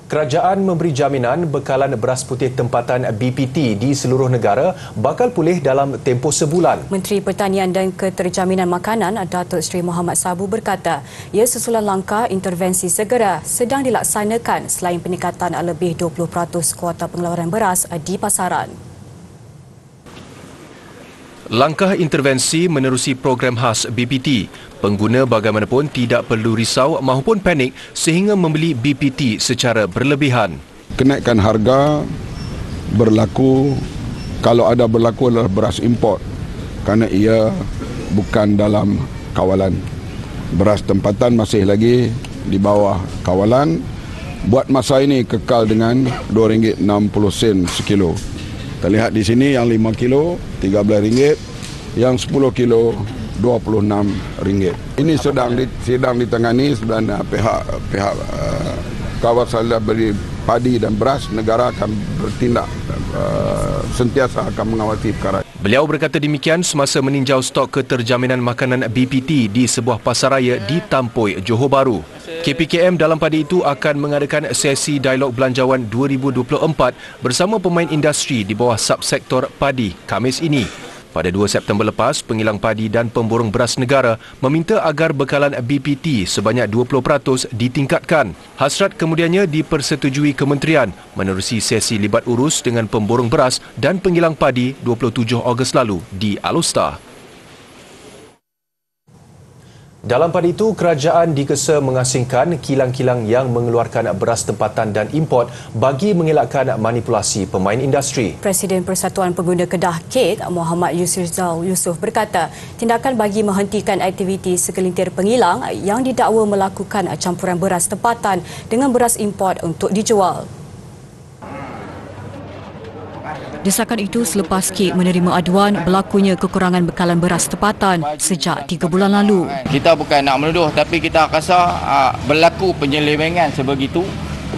Kerajaan memberi jaminan bekalan beras putih tempatan BPT di seluruh negara bakal pulih dalam tempoh sebulan. Menteri Pertanian dan Keterjaminan Makanan Datuk Seri Muhammad Sabu berkata, ia susulan langkah intervensi segera sedang dilaksanakan selain peningkatan lebih 20% kuota pengeluaran beras di pasaran. Langkah intervensi menerusi program khas BPT. Pengguna bagaimanapun tidak perlu risau maupun panik sehingga membeli BPT secara berlebihan. Kenaikan harga berlaku kalau ada berlaku adalah beras import kerana ia bukan dalam kawalan. Beras tempatan masih lagi di bawah kawalan. Buat masa ini kekal dengan RM2.60 sekilo. Terlihat di sini yang 5 kilo RM13, yang 10 kilo RM26. Ini sedang ditangani sebenarnya pihak kawasan beli padi dan beras. Negara akan bertindak sentiasa akan mengawasi perkara. Beliau berkata demikian semasa meninjau stok keterjaminan makanan BPT di sebuah pasaraya di Tampoi, Johor Bahru. KPKM dalam pada itu akan mengadakan sesi dialog belanjawan 2024 bersama pemain industri di bawah subsektor padi Khamis ini. Pada 2 September lepas, pengilang padi dan pemborong beras negara meminta agar bekalan BPT sebanyak 20% ditingkatkan. Hasrat kemudiannya dipersetujui kementerian menerusi sesi libat urus dengan pemborong beras dan pengilang padi 27 Ogos lalu di Alustar. Dalam pada itu, kerajaan dikesa mengasingkan kilang-kilang yang mengeluarkan beras tempatan dan import bagi mengelakkan manipulasi pemain industri. Presiden Persatuan Pengguna Kedah KED, Muhammad Yusrizal Yusof berkata, tindakan bagi menghentikan aktiviti segelintir pengilang yang didakwa melakukan campuran beras tempatan dengan beras import untuk dijual. Desakan itu selepas KED menerima aduan berlakunya kekurangan bekalan beras tempatan sejak 3 bulan lalu. Kita bukan nak menuduh tapi kita rasa berlaku penyelewengan sebegitu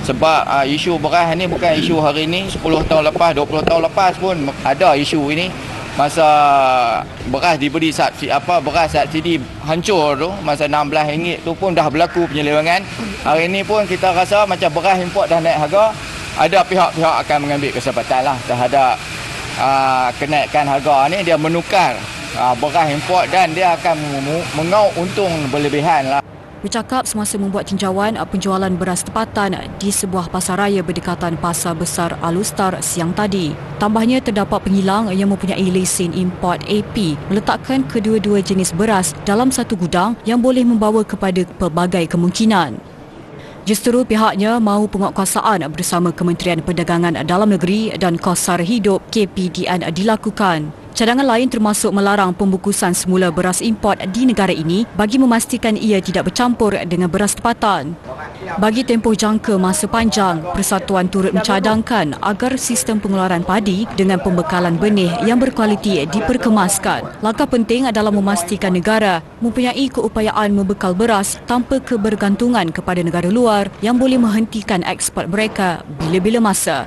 sebab isu beras ni bukan isu hari ini, 10 tahun lepas, 20 tahun lepas pun ada isu ini. Masa beras diberi beras subsidi hancur tu masa RM16 tu pun dah berlaku penyelewengan. Hari ini pun kita rasa macam beras import dah naik harga. Ada pihak-pihak akan mengambil kesempatan lah terhadap kenaikan harga ni. Dia menukar beras import dan dia akan mengauk untung berlebihan lah. Bercakap semasa membuat tinjauan penjualan beras tempatan di sebuah pasaraya berdekatan Pasar Besar Alustar siang tadi. Tambahnya terdapat pengilang yang mempunyai lesen import AP meletakkan kedua-dua jenis beras dalam satu gudang yang boleh membawa kepada pelbagai kemungkinan. Justeru pihaknya mahu penguatkuasaan bersama Kementerian Perdagangan Dalam Negeri dan Kos Sara Hidup KPDN dilakukan. Cadangan lain termasuk melarang pembukusan semula beras import di negara ini bagi memastikan ia tidak bercampur dengan beras tempatan. Bagi tempoh jangka masa panjang, Persatuan turut mencadangkan agar sistem pengeluaran padi dengan pembekalan benih yang berkualiti diperkemaskan. Langkah penting adalah memastikan negara mempunyai keupayaan membekal beras tanpa kebergantungan kepada negara luar yang boleh menghentikan ekspor mereka bila-bila masa.